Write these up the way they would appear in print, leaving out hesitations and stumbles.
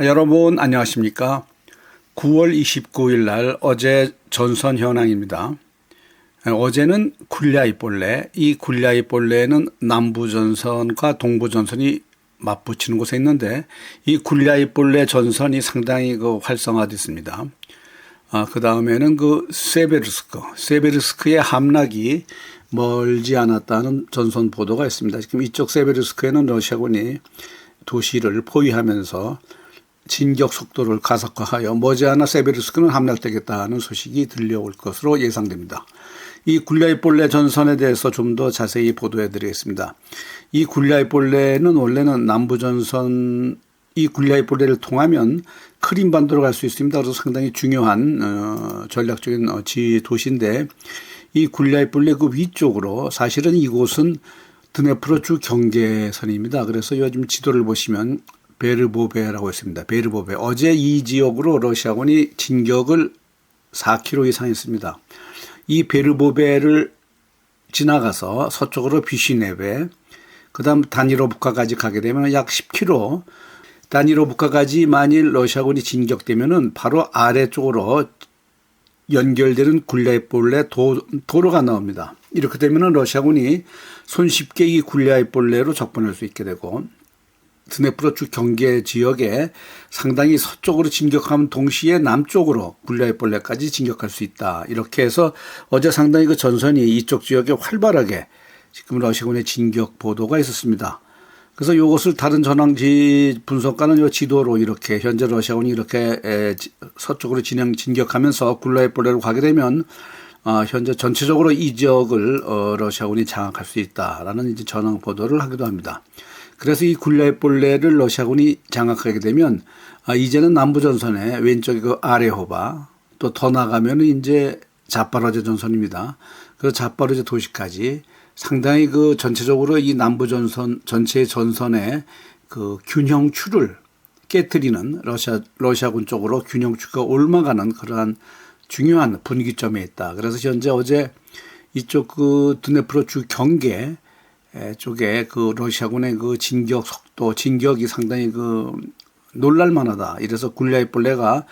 여러분 안녕하십니까? 9월 29일 날 어제 전선 현황입니다. 어제는 굴야이볼레, 이 굴야이볼레는 남부전선과 동부전선이 맞붙이는 곳에 있는데 이 굴야이볼레 전선이 상당히 활성화됐습니다. 그 다음에는 세베르스크의 함락이 멀지 않았다는 전선 보도가 있습니다. 지금 이쪽 세베르스크에는 러시아군이 도시를 포위하면서 진격 속도를 가속화하여 머지않아 세베르스크는 함락되겠다는 소식이 들려올 것으로 예상됩니다. 이 굴야이볼레 전선에 대해서 좀 더 자세히 보도해 드리겠습니다. 이 굴야이볼레는 원래는 남부전선, 이 굴야이볼레를 통하면 크림반도로 갈 수 있습니다. 그래서 상당히 중요한 전략적인 도시인데 이 굴야이볼레 그 위쪽으로 사실은 이곳은 드네프로주 경계선입니다. 그래서 요즘 지도를 보시면 베르보베라고 있습니다. 베르보베. 어제 이 지역으로 러시아군이 진격을 4km 이상 했습니다. 이 베르보베를 지나가서 서쪽으로 비시네베, 그 다음 다니로브카까지 가게 되면 약 10km, 다니로브카까지 만일 러시아군이 진격되면은 바로 아래쪽으로 연결되는 굴야이볼레 도로가 나옵니다. 이렇게 되면은 러시아군이 손쉽게 이 굴야이볼레로 접근할 수 있게 되고 드네프로주 경계 지역에 상당히 서쪽으로 진격하면 동시에 남쪽으로 굴야이볼레까지 진격할 수 있다. 이렇게 해서 어제 상당히 그 전선이 이쪽 지역에 활발하게 지금 러시아군의 진격 보도가 있었습니다. 그래서 이것을 다른 전황지 분석가는 이 지도로 이렇게 현재 러시아군이 이렇게 서쪽으로 진격하면서 굴야이볼레로 가게 되면 현재 전체적으로 이 지역을 러시아군이 장악할 수 있다라는 이제 전황 보도를 하기도 합니다. 그래서 이 굴야이볼레를 러시아군이 장악하게 되면 이제는 남부전선의 왼쪽에 그 아레호바 또 더 나가면은 이제 자파로제 전선입니다. 그래서 자파로제 도시까지 상당히 그 전체적으로 이 남부전선 전체 전선의 그 균형추를 깨뜨리는 러시아군 쪽으로 균형추가 옮아가는 그러한 중요한 분기점에 있다. 그래서 현재 어제 이쪽 그 드네프로주 경계 쪽에 그 러시아군의 그 진격 속도, 진격이 상당히 그 놀랄만하다. 이래서 굴야이볼레가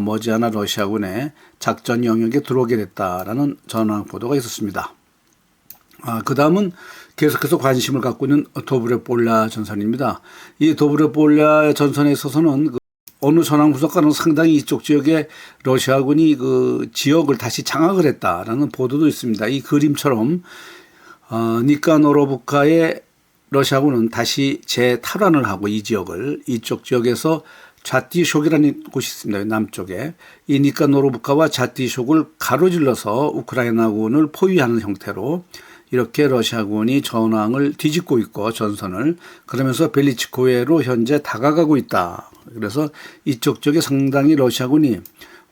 머지않아 러시아군의 작전 영역에 들어오게 됐다라는 전황 보도가 있었습니다. 그 다음은 계속해서 관심을 갖고 있는 도브레폴라 전선입니다. 이 도브레폴라 전선에 있어서는 어느 전황 분석가는 상당히 이쪽 지역에 러시아군이 그 지역을 다시 장악을 했다라는 보도도 있습니다. 이 그림처럼 니카노로브카의 러시아군은 다시 재탈환을 하고 이 지역을 이쪽 지역에서 자티숑이라는 곳이 있습니다. 남쪽에 이 니카노로브카와 자티숑을 가로질러서 우크라이나군을 포위하는 형태로 이렇게 러시아군이 전황을 뒤집고 있고 전선을 그러면서 벨리치코에로 현재 다가가고 있다. 그래서 이쪽 지역에 상당히 러시아군이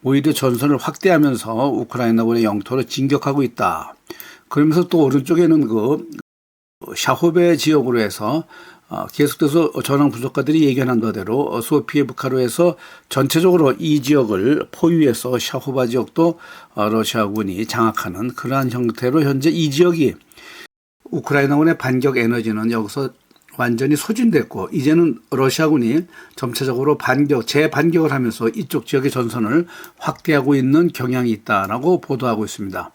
오히려 전선을 확대하면서 우크라이나군의 영토로 진격하고 있다. 그러면서 또 오른쪽에는 그 샤호베 지역으로 해서 계속돼서 전황 분석가들이 예견한 바대로 소피에브카로 해서 전체적으로 이 지역을 포위해서 샤호바 지역도 러시아군이 장악하는 그러한 형태로 현재 이 지역이 우크라이나군의 반격 에너지는 여기서 완전히 소진됐고 이제는 러시아군이 전체적으로 재반격을 하면서 이쪽 지역의 전선을 확대하고 있는 경향이 있다라고 보도하고 있습니다.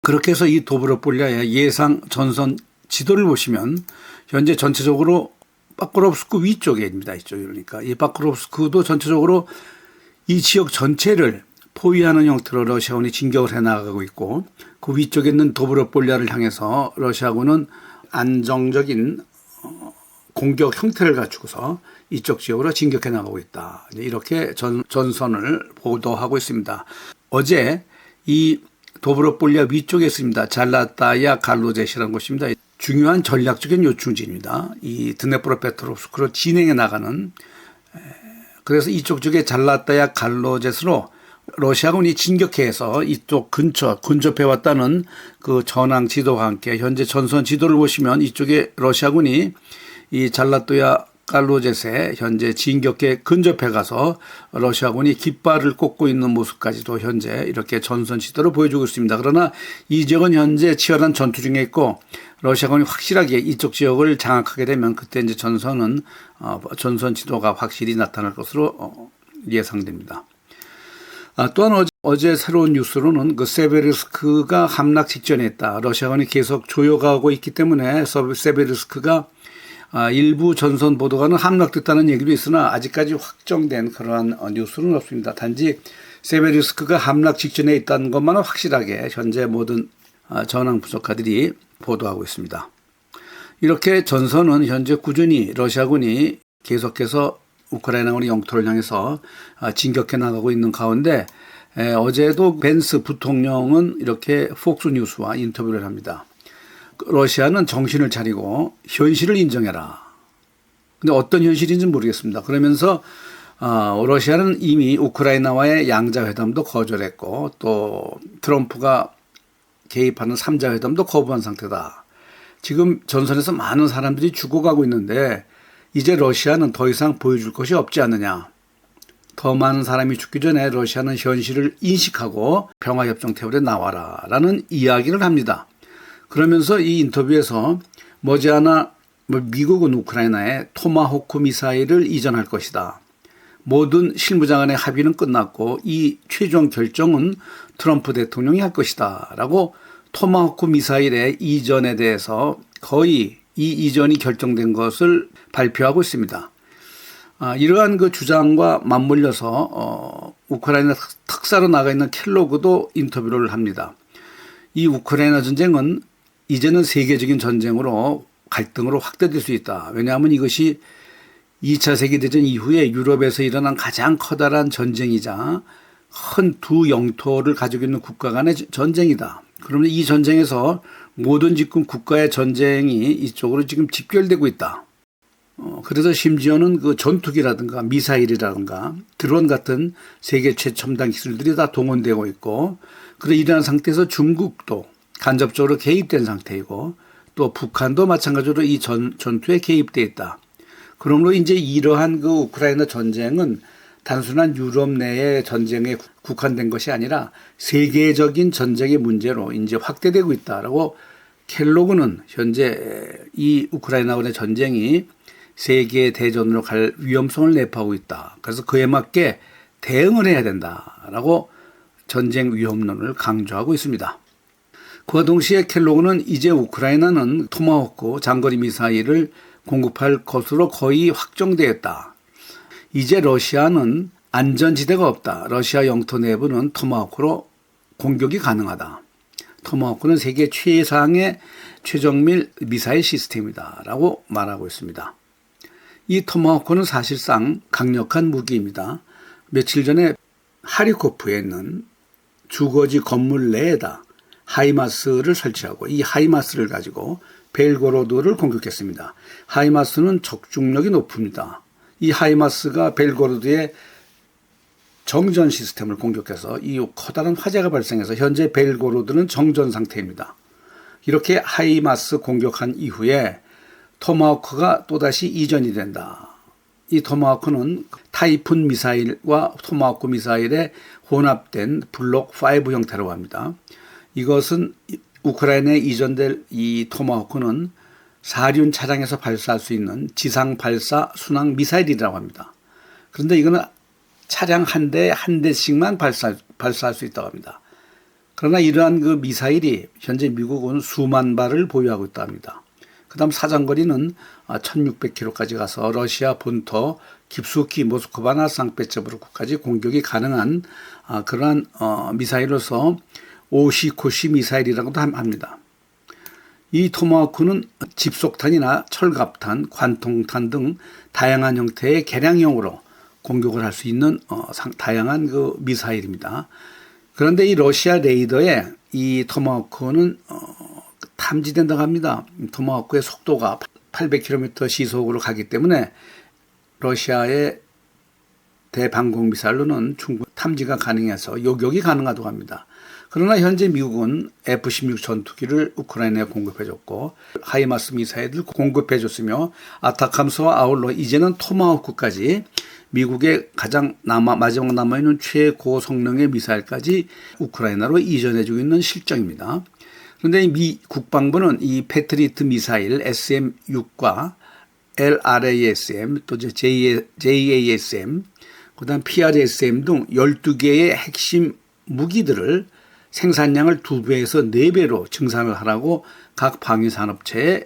그렇게 해서 이 도브로폴리아의 예상 전선 지도를 보시면 현재 전체적으로 바크롭스크 위쪽에입니다. 이쪽이 그러니까 이 바크롭스크도 전체적으로 이 지역 전체를 포위하는 형태로 러시아군이 진격을 해나가고 있고 그 위쪽에 있는 도브로폴리아를 향해서 러시아군은 안정적인 공격 형태를 갖추고서 이쪽 지역으로 진격해 나가고 있다. 이렇게 전선을 보도하고 있습니다. 어제 이 도브로폴리아 위쪽에 있습니다. 잘라타야 갈로제시라는 곳입니다. 중요한 전략적인 요충지입니다. 이 드네프로페트롭스크로 진행해 나가는 그래서 이쪽 쪽에 잘라타야 갈로제스로 러시아군이 진격해서 이쪽 근접해 왔다는 그 전황 지도와 함께 현재 전선 지도를 보시면 이쪽에 러시아군이 이 잘라토야 칼로젯에 현재 진격에 근접해 가서 러시아군이 깃발을 꽂고 있는 모습까지도 현재 이렇게 전선 지도로 보여주고 있습니다. 그러나 이 지역은 현재 치열한 전투 중에 있고 러시아군이 확실하게 이쪽 지역을 장악하게 되면 그때 이제 전선 지도가 확실히 나타날 것으로 예상됩니다. 또한 어제 새로운 뉴스로는 그 세베르스크가 함락 직전에 있다. 러시아군이 계속 조여가고 있기 때문에 세베르스크가 일부 전선 보도관은 함락됐다는 얘기도 있으나 아직까지 확정된 그러한 뉴스는 없습니다. 단지 세베르스크가 함락 직전에 있다는 것만은 확실하게 현재 모든 전황 분석가들이 보도하고 있습니다. 이렇게 전선은 현재 꾸준히 러시아군이 계속해서 우크라이나군의 영토를 향해서 진격해 나가고 있는 가운데 어제도 벤스 부통령은 이렇게 폭스뉴스와 인터뷰를 합니다. 러시아는 정신을 차리고 현실을 인정해라. 근데 어떤 현실인지 모르겠습니다. 그러면서 러시아는 이미 우크라이나와의 양자회담도 거절했고 또 트럼프가 개입하는 3자 회담도 거부한 상태다. 지금 전선에서 많은 사람들이 죽어가고 있는데 이제 러시아는 더 이상 보여줄 것이 없지 않느냐. 더 많은 사람이 죽기 전에 러시아는 현실을 인식하고 평화협정 테이블에 나와라 라는 이야기를 합니다. 그러면서 이 인터뷰에서 머지않아 미국은 우크라이나에 토마호크 미사일을 이전할 것이다. 모든 실무장 간의 합의는 끝났고 이 최종 결정은 트럼프 대통령이 할 것이다 라고 토마호크 미사일의 이전에 대해서 거의 이 이전이 결정된 것을 발표하고 있습니다. 이러한 그 주장과 맞물려서 우크라이나 특사로 나가 있는 켈로그도 인터뷰를 합니다. 이 우크라이나 전쟁은 이제는 세계적인 전쟁으로 갈등으로 확대될 수 있다. 왜냐하면 이것이 2차 세계대전 이후에 유럽에서 일어난 가장 커다란 전쟁이자 큰 두 영토를 가지고 있는 국가 간의 전쟁이다. 그러면 이 전쟁에서 모든 지금 국가의 전쟁이 이쪽으로 지금 집결되고 있다. 그래서 심지어는 그 전투기라든가 미사일이라든가 드론 같은 세계 최첨단 기술들이 다 동원되고 있고, 그래 이러한 상태에서 중국도 간접적으로 개입된 상태이고 또 북한도 마찬가지로 이 전투에 개입돼 있다. 그러므로 이제 이러한 그 우크라이나 전쟁은 단순한 유럽 내의 전쟁에 국한된 것이 아니라 세계적인 전쟁의 문제로 이제 확대되고 있다라고 켈로그는 현재 이 우크라이나군의 전쟁이 세계 대전으로 갈 위험성을 내포하고 있다. 그래서 그에 맞게 대응을 해야 된다라고 전쟁 위험론을 강조하고 있습니다. 그와 동시에 켈로그는 이제 우크라이나는 토마호크 장거리 미사일을 공급할 것으로 거의 확정되었다. 이제 러시아는 안전지대가 없다. 러시아 영토 내부는 토마호크로 공격이 가능하다. 토마호크는 세계 최상의 최정밀 미사일 시스템이다 라고 말하고 있습니다. 이 토마호크는 사실상 강력한 무기입니다. 며칠 전에 하리코프에 있는 주거지 건물 내에다 하이마스를 설치하고 이 하이마스를 가지고 벨고로드를 공격했습니다. 하이마스는 적중력이 높습니다. 이 하이마스가 벨고로드의 정전 시스템을 공격해서 이 커다란 화재가 발생해서 현재 벨고로드는 정전 상태입니다. 이렇게 하이마스 공격한 이후에 토마호크가 또다시 이전이 된다. 이 토마호크는 타이푼 미사일과 토마호크 미사일의 혼합된 블록 5 형태라고 합니다. 이것은 우크라이나에 이전될 이 토마호크는 사륜 차량에서 발사할 수 있는 지상 발사 순항 미사일이라고 합니다. 그런데 이거는 차량 한 대씩만 발사할 수 있다고 합니다. 그러나 이러한 그 미사일이 현재 미국은 수만 발을 보유하고 있다고 합니다. 그 다음 사정거리는 1600km까지 가서 러시아 본토 깊숙이 모스크바나 상페테르부르크까지 공격이 가능한 그러한 미사일로서 오시코시 미사일이라고도 합니다. 이 토마호크는 집속탄이나 철갑탄, 관통탄 등 다양한 형태의 개량형으로 공격을 할 수 있는 다양한 그 미사일입니다. 그런데 이 러시아 레이더에 이 토마호크는 탐지된다고 합니다. 토마호크의 속도가 800km 시속으로 가기 때문에 러시아의 대방공 미사일로는 충분히 탐지가 가능해서 요격이 가능하다고 합니다. 그러나 현재 미국은 F-16 전투기를 우크라이나에 공급해줬고 하이마스 미사일을 공급해줬으며 아타캄스와 아울러 이제는 토마호크까지 미국의 가장 마지막 남아있는 최고 성능의 미사일까지 우크라이나로 이전해주고 있는 실정입니다. 그런데 미 국방부는 이 패트리어트 미사일 SM-6과 LRASM 또 JASM 그다음 PRSM 등 12개의 핵심 무기들을 생산량을 2배에서 4배로 증산을 하라고 각 방위산업체에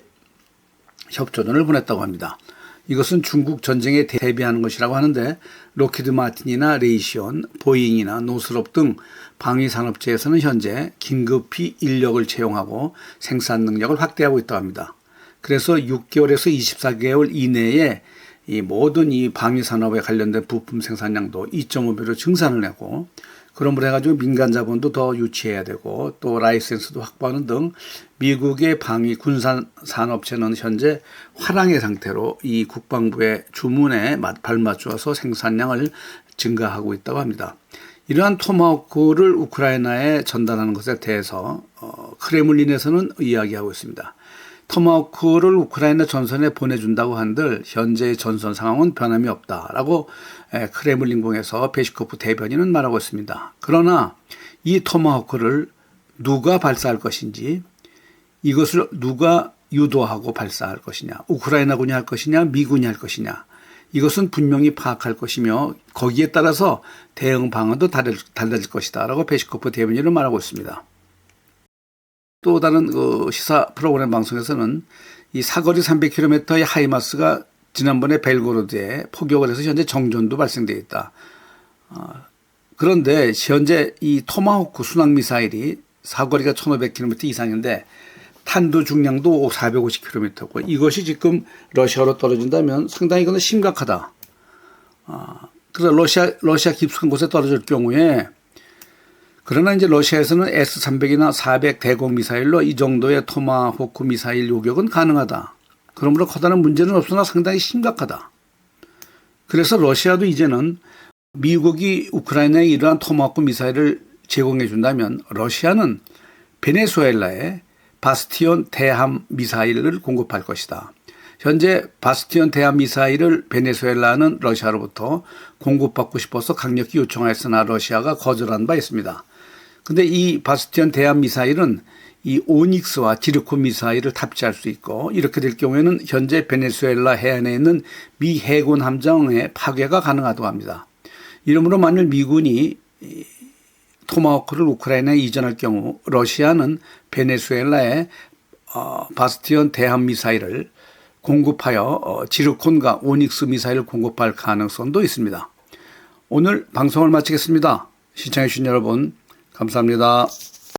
협조전을 보냈다고 합니다. 이것은 중국 전쟁에 대비하는 것이라고 하는데 록히드 마틴이나 레이시온, 보잉이나 노스롭 등 방위산업체에서는 현재 긴급히 인력을 채용하고 생산 능력을 확대하고 있다고 합니다. 그래서 6개월에서 24개월 이내에 이 모든 이 방위산업에 관련된 부품 생산량도 2.5배로 증산을 하고 그러므로 해가지고 민간 자본도 더 유치해야 되고 또 라이센스도 확보하는 등 미국의 방위 군산 산업체는 현재 화랑의 상태로 이 국방부의 주문에 발맞추어서 생산량을 증가하고 있다고 합니다. 이러한 토마호크를 우크라이나에 전달하는 것에 대해서 크레물린에서는 이야기하고 있습니다. 토마호크를 우크라이나 전선에 보내준다고 한들 현재의 전선 상황은 변함이 없다라고 크레물린궁에서 페시코프 대변인은 말하고 있습니다. 그러나 이 토마호크를 누가 발사할 것인지 이것을 누가 유도하고 발사할 것이냐 우크라이나군이 할 것이냐 미군이 할 것이냐 이것은 분명히 파악할 것이며 거기에 따라서 대응 방안도 달라질 것이다 라고 페시코프 대변인은 말하고 있습니다. 또 다른 시사 프로그램 방송에서는 이 사거리 300km의 하이마스가 지난번에 벨고로드에 포격을 해서 현재 정전도 발생되어 있다. 그런데 현재 이 토마호크 순항미사일이 사거리가 1500km 이상인데 탄두 중량도 450km고 이것이 지금 러시아로 떨어진다면 상당히 이거는 심각하다. 그래서 러시아 깊숙한 곳에 떨어질 경우에 그러나 이제 러시아에서는 S-300이나 400 대공 미사일로 이 정도의 토마호크 미사일 요격은 가능하다. 그러므로 커다란 문제는 없으나 상당히 심각하다. 그래서 러시아도 이제는 미국이 우크라이나에 이러한 토마호크 미사일을 제공해 준다면 러시아는 베네수엘라에 바스티온 대함 미사일을 공급할 것이다. 현재 바스티온 대함 미사일을 베네수엘라는 러시아로부터 공급받고 싶어서 강력히 요청하였으나 러시아가 거절한 바 있습니다. 근데 이 바스티온 대함 미사일은 이 오닉스와 지르콘 미사일을 탑재할 수 있고 이렇게 될 경우에는 현재 베네수엘라 해안에 있는 미 해군 함정의 파괴가 가능하다고 합니다. 이러므로 만일 미군이 토마호크를 우크라이나에 이전할 경우 러시아는 베네수엘라에 바스티온 대함 미사일을 공급하여 지르콘과 오닉스 미사일을 공급할 가능성도 있습니다. 오늘 방송을 마치겠습니다. 시청해 주신 여러분 감사합니다.